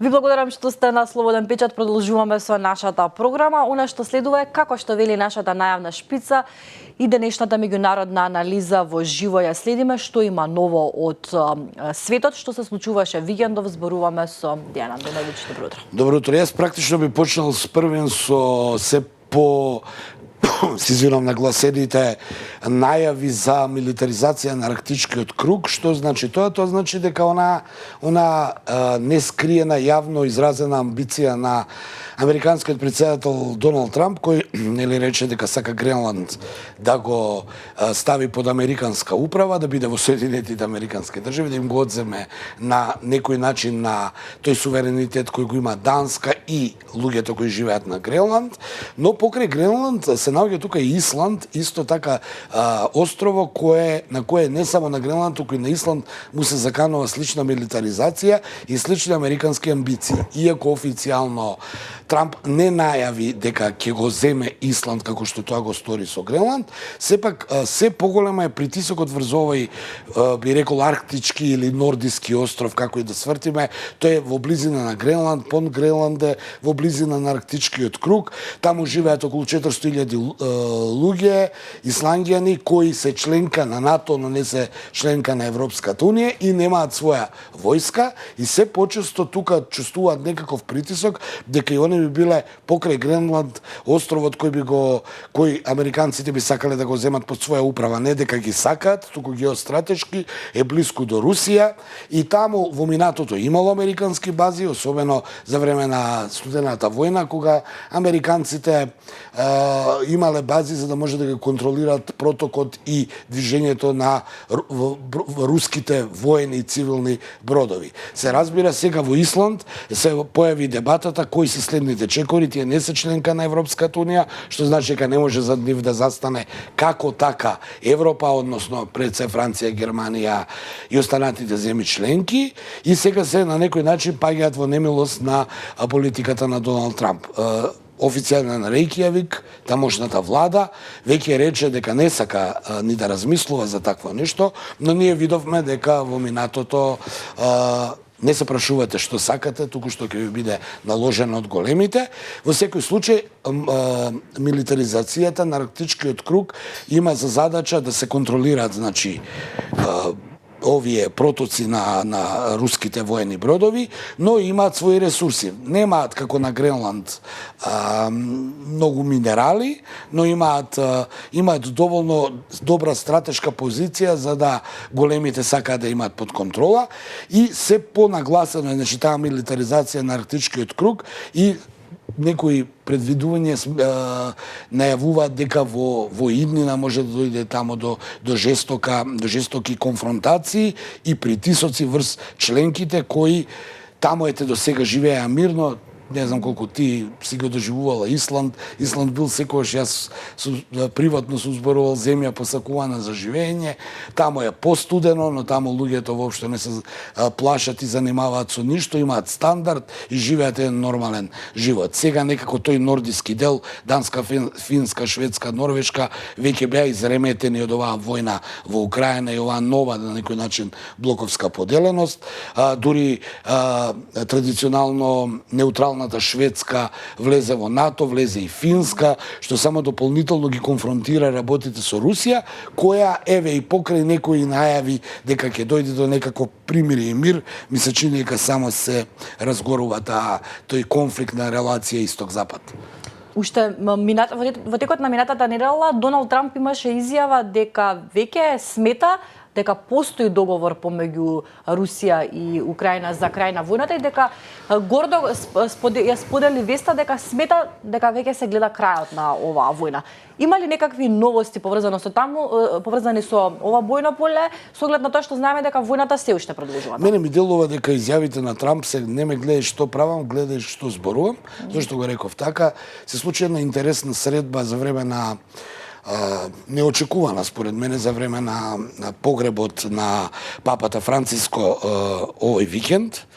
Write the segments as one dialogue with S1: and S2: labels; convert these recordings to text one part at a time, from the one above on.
S1: Ви благодарам што сте на Слободен печат. Продолжуваме со нашата програма. Она што следува е, како што вели нашата најавна шпица, и денешната меѓународна анализа во живо ја следиме што има ново од светот, што се случуваше викендов. Зборуваме со Дејан Андоновиќ. Добро утро.
S2: Добро утро. Јас практично би почнал с првен со се по се извинам, нагласените најави за милитаризација на арктичкиот круг. Што значи тоа? Тоа значи дека она нескриена, јавно изразена амбиција на американскиот претседател Доналд Трамп, кој нели рече дека сака Гренланд да го стави под американска управа, да биде во Соединетите американски држави, да им го одземе на некој начин на тој суверенитет кој го има Данска и луѓето кои живеат на Гренланд. Но покрај Гренланд се наоѓа тука и Исланд, исто така острово на кое не само на Гренланд, туку и на Исланд му се заканува слична милитаризација и слични американски амбиции. Иако официјално Трамп не најави дека ќе го земе Исланд како што тоа го стори со Гренланд, сепак се поголема е притисокот врз овој би рекол арктички или нордиски остров, како и да свртиме. Тој е во близина на Гренланд, под Гренланд е во близина на арктичкиот круг. Таму живеат околу 400.000 луѓе, исландјани кои се членка на НАТО, но не се членка на Европската унија и немаат своја војска, и се почесто тука чувствуваат некаков притисок дека и они би биле покрај Гренланд островот кој американците би сакале да го земат под своја управа, не дека ги сакаат, туку геостратешки е близко до Русија, и таму во минатото имало американски бази, особено за време на студената војна, кога американците имале бази за да може да ги контролираат протокот и движењето на руските воени и цивилни бродови. Се разбира, сега во Исланд се појави дебатата кои се следните чекори, тие не се членка на Европската унија, што значи дека не може за нив да застане како така Европа, односно пред се Франција, Германија и останатите земји членки, и сега се на некој начин паѓаат во немилост на политиката на Доналд Трамп. Официјален Рејкјавик, тамошната влада, веќе рече дека не сака ни да размислува за такво нешто, но ние видовме дека во минатото не се прашувате што сакате, туку што ќе ви биде наложено од големите. Во секој случај, милитаризацијата на арктичкиот круг има за задача да се контролираат, значи, овие протоци на руските воени бродови, но имаат своји ресурси. Немаат како на Гренланд многу минерали, но имаат доволно добра стратешка позиција за да големите сакаат да имаат под контрола, и се понагласено е, значи, таа милитаризација на арктичкиот круг, и некои предвидувања најавуваат дека во иднина може да дојде тамо до жестоки конфронтации и притисоци врз членките кои тамо до сега живееа мирно. Не знам колку ти си го доживувала Исланд. Исланд бил секогаш, јас приватно сум зборувал, земја посакувана за живење. Тамо е постудено, но тамо луѓето воопшто не се плашат и занимаваат со ништо, имаат стандард и живеат еден нормален живот. Сега некако тој нордиски дел, Данска, Финска, Шведска, Норвешка, веќе беа изреметени од оваа војна во Украина и оваа нова, на некој начин, блоковска поделеност. Дури традиционално неутралната Шведска влезе во НАТО, влезе и Финска, што само дополнително ги конфронтира работите со Русија, која, еве, и покрај некои најави дека ќе дојде до некако примирие и мир, ми се чини дека само се разгорува тој конфликт на релација Исток-Запад.
S1: Уште во текот на минатата недела Доналд Трамп имаше изјава дека веќе смета дека постои договор помеѓу Русија и Украина за крај на војната, и дека гордо ја сподели веста дека смета дека веќе се гледа крајот на оваа војна. Има ли некакви новости поврзани со ова бојно поле, со оглед на тоа што знаеме дека војната се уште продолжува?
S2: Мене ми делува дека изјавите на Трамп се не ме гледаеш што правам, гледаеш што зборувам, зашто го реков така. Се случи една интересна средба за време на неочекувана според мене за време на погребот на папата Франциско овој викенд,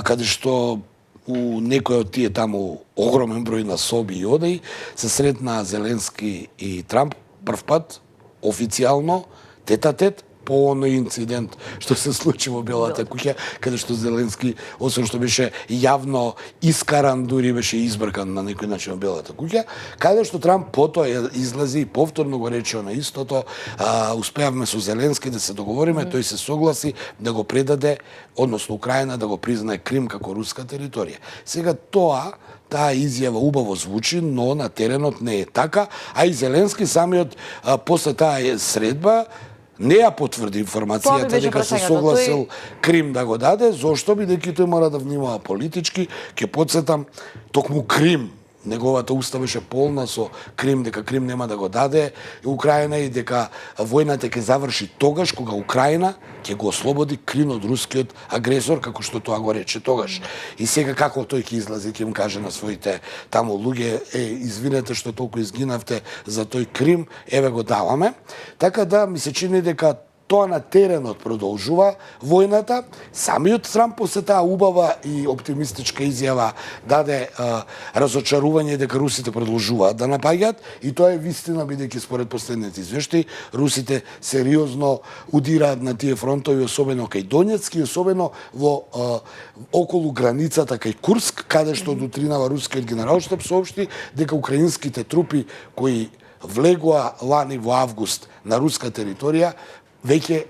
S2: каде што у некој од тие таму огромен број на соби и одеи се сретна Зеленски и Трамп прв пат официјално тет-а-тет по оној инцидент што се случи во Белата куќа, каде што Зеленски, освен што беше јавно искаран, дури беше избркан на некој начин во Белата куќа, каде што Трамп потоа излезе и повторно го рече на истото, успеавме со Зеленски да се договориме, тој се согласи да го предаде, односно Украина да го признае Крим како руска територија. Сега таа изјава убаво звучи, но на теренот не е така, а и Зеленски самиот после таа средба не ја потврди информацијата дека се согласил Крим да го даде, зошто бидејќи тој мора да внимава политички. Ќе потсетам, токму Крим, неговата уста беше полна со Крим, дека Крим нема да го даде Украина и дека војната ќе заврши тогаш кога Украина ќе го ослободи Крим од рускиот агресор, како што тоа го рече тогаш. И сега како тој ќе излази, ќе им каже на своите таму луѓе, извинете што толку изгинавте за тој Крим, еве го даваме. Така да ми се чини дека тоа на теренот продолжува војната. Самиот Трамп после таа убава и оптимистичка изјава даде разочарување дека русите продолжуваат да напаѓаат, и тоа е вистина, бидејќи според последните извештаи русите сериозно удираат на тие фронтови, особено кај Донецк и особено во околу границата кај Курск, каде што дутринава рускиот генералштаб соопшти дека украинските трупи кои влегоа лани во август на руска територија веќе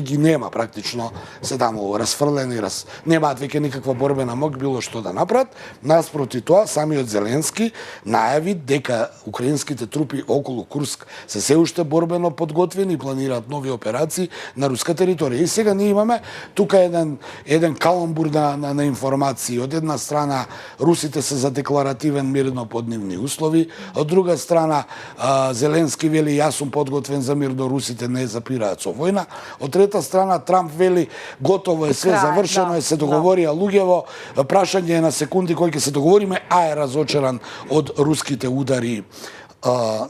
S2: ги нема, практично се таму расфрлени, немаат веќе никаква борбена мок било што да направат. Наспроти тоа, самиот Зеленски најави дека украинските трупи околу Курск се уште борбено подготвени и планираат нови операции на руска територија. И сега ние имаме тука еден каламбур на информации. Од една страна русите се за декларативен мирно подневни услови, од друга страна Зеленски вели јас сум подготвен за мир, до русите не запираат со војна. Од трета страна Трамп вели готово е све, завршено е, се договорија луѓево, прашање е на секунди кој ќе се договориме, а е разочаран од руските удари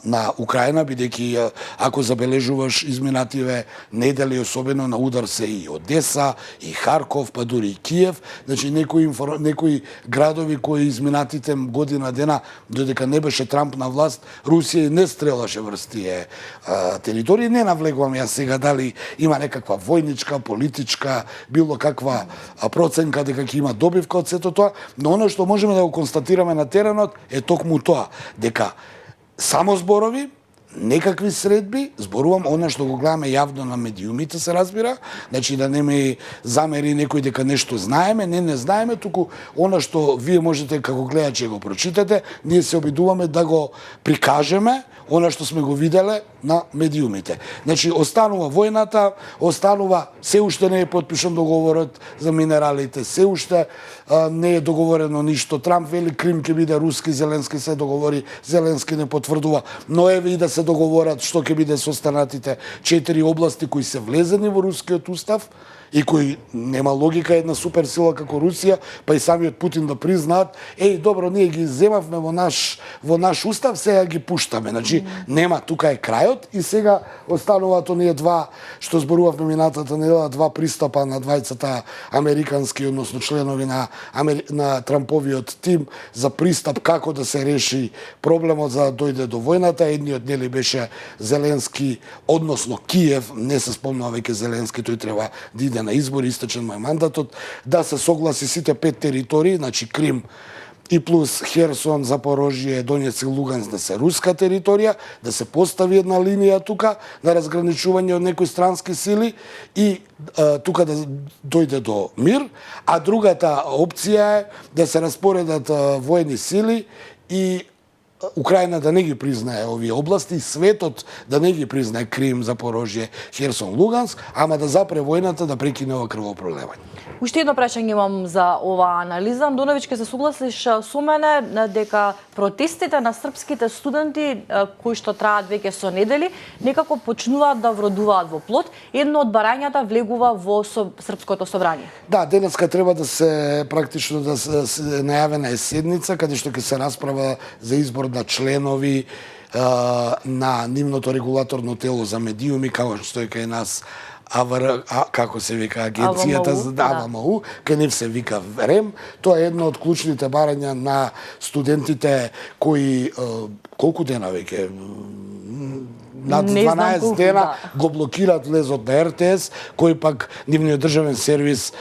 S2: на Украина, бидејќи ако забележуваш изминативе недели, особено на удар се и Одеса, и Харков, па дури и Киев, значи некои градови кои изминатите година дена, додека не беше Трамп на власт, Русија не стрелаше врз тие територии. Не навлегувам јас сега дали има некаква војничка, политичка, било каква проценка дека ќе има добивка од сето тоа, но оно што можеме да го констатираме на теренот е токму тоа, дека само зборови, некакви средби, зборувам она што го гледаме јавно на медиумите, се разбира, значи да не ме замери некој дека нешто знаеме, не знаеме, туку она што вие можете како гледачи го прочитате, ние се обидуваме да го прикажеме, она што сме го виделе на медиумите. Значи, останува војната, останува, се уште не е потпишан договорот за минералите, се уште не е договорено ништо. Трамп вели Крим ќе биде руски, Зеленски се договори, Зеленски не потврдува, но еве и да се договорат што ќе биде со останатите 4 области кои се влезени во рускиот устав и кои нема логика една суперсила како Русија, па и самиот Путин да признаат, добро, ние ги земавме во наш устав, сега ги пуштаме. Значи, нема, тука е крајот и сега остануваат оние два, што зборувавме минатата недела, два пристапа на двајцата американски, односно членови на Трамповиот тим за пристап како да се реши проблемот за да дојде до војната. Едниот нели беше Зеленски, односно Киев, не се спомнува веќе Зеленски, тој треба да иде на избори, истечен му мандатот, да се согласи сите 5 територии, значи Крим и плюс Херсон, Запорожје, Донецк и Луганск да се руска територија, да се постави една линија тука на разграничување од некои странски сили и тука да дојде до мир, а другата опција е да се распоредат војни сили и Украина да не ги признае овие области, светот да не ги признае Крим, Запорожје, Херсон, Луганск, ама да запре војната, да прекине ова крвопролевање.
S1: Уште едно прашање имам за оваа анализа. Андоновиќ, ке се согласиш со мене дека протестите на српските студенти кои што траат веќе со недели некако почнуваат да вродуваат во плод. Едно од барањата влегува во Српското собрание.
S2: Да, денеска треба да се практично да се најавена е седница каде што ќе се расправа за избор на членови на нивното регулаторно тело за медиуми, како што е кај нас како се вика агенцијата за АВМУ, кај нив се вика РЕМ. Тоа е едно од клучните барања на студентите кои колку дена веќе, над
S1: Не знам
S2: 12
S1: колку,
S2: дена
S1: да.
S2: го блокираат влезот на РТС, кој пак нивниот државен сервис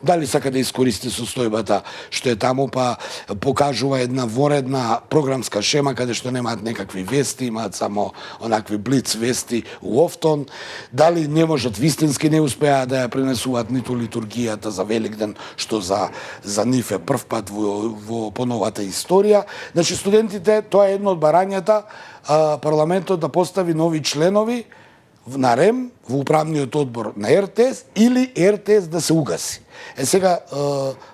S2: дали сака да искористи состојбата што е таму, па покажува една воредна програмска шема каде што немаат некакви вести, имаат само онакви блиц вести уофтон, дали не можат вистински не успеа да ја пренесуваат ниту литургијата за Великден, што за нив е прв пат во поновата историја. Значи студентите, тоа е едно од барањата, парламентот да постави нови членови на РЕМ во управниот одбор на РТС или РТС да се угаси. Сега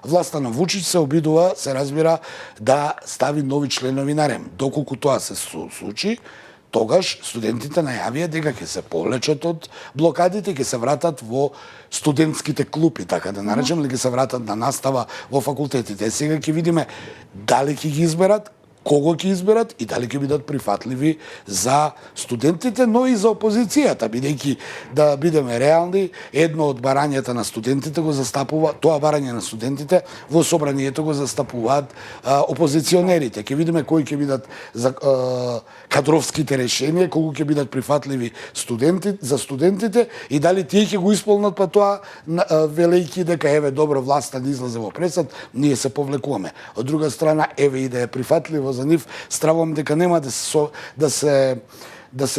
S2: власта на Вучич се обидува, се разбира, да стави нови членови на РЕМ. Доколку тоа се случи, тогаш студентите најавија дека ќе се повлечат од блокадите, ќе се вратат во студентските клупи, така да наречем, или ќе се вратат на настава во факултетите. Сега ќе видиме дали ќе ги изберат, кого ќе изберат и дали ќе бидат прифатливи за студентите, но и за опозицијата, бидејќи да бидеме реални, едно од барањата на студентите го застапува, тоа барање на студентите во собранието го застапуваат опозиционерите. Ќе видиме кои ќе бидат за кадровските решенија, кого ќе бидат прифатливи за студентите и дали тие ќе го исполнат па тоа велејќи дека еве добро власта да излезе во пресад, ние се повлекуваме. Од друга страна, еве и да е прифатливо за нив, стравам дека нема да се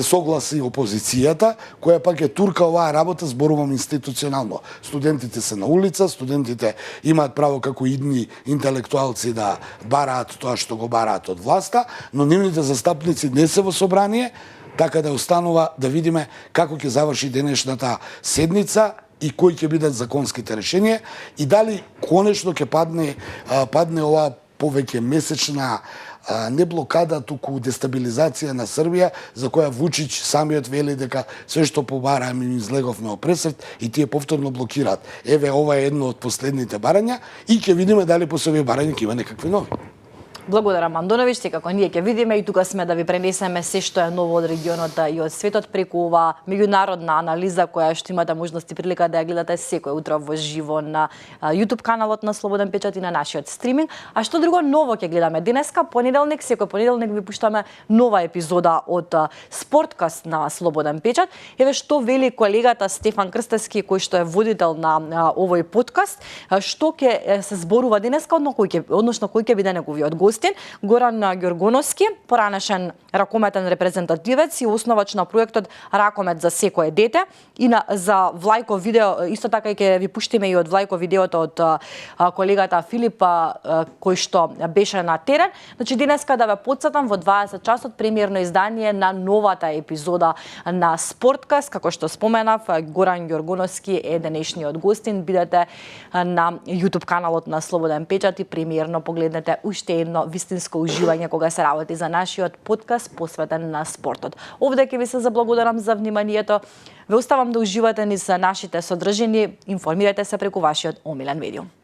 S2: согласи опозицијата, која пак е турка оваа работа, зборувам институционално. Студентите се на улица, студентите имаат право како идни интелектуалци да бараат тоа што го бараат од власта, но нивните застапници не се во собрание, така да останува да видиме како ќе заврши денешната седница и кои ќе бидат законските решенија и дали конечно ќе падне оваа повеќе месечна не блокада, туку дестабилизација на Србија, за која Вучич самиот вели дека све што побарааме им излеговме од пресрет и тие повторно блокираат. Еве, ова е едно од последните барања и ќе видиме дали после овие барања ќе има некакви нови.
S1: Благодарам, Андоновиќ, секако ние ќе видиме и тука сме да ви пренесеме се што е ново од регионот и од светот преку ова меѓународна анализа која што имате можност и прилика да ја гледате секој утро во живо на YouTube каналот на Слободен печат и на нашиот стриминг. А што друго ново ќе гледаме денеска, понеделник, секој понеделник ви пуштаме нова епизода од Спорткаст на Слободен печат. Еве што вели колегата Стефан Крстевски, кој што е водител на овој подкаст, што ќе се зборува денеска, односно кој ќе биде неговиот гостин. Горан Ѓоргоновски, поранешен ракометен репрезентативец и основач на проектот Ракомет за секое дете и за Влајко видео, исто така и ќе ви пуштиме и од Влајко видеото од колегата Филипа кој што беше на терен. Значи денеска да ве потсетам во 20 часот премиерно издание на новата епизода на Спорткаст, како што споменав, Горан Ѓоргоновски е денешниот гостин. Бидете на YouTube каналот на Слободен печат и премиерно погледнете уште едно вистинско уживање кога се работи за нашиот подкаст посветен на спортот. Овде ќе ви се заблагодарам за вниманието. Ве оставам да уживате низ нашите содржини. Информирајте се преку вашиот омилен медиум.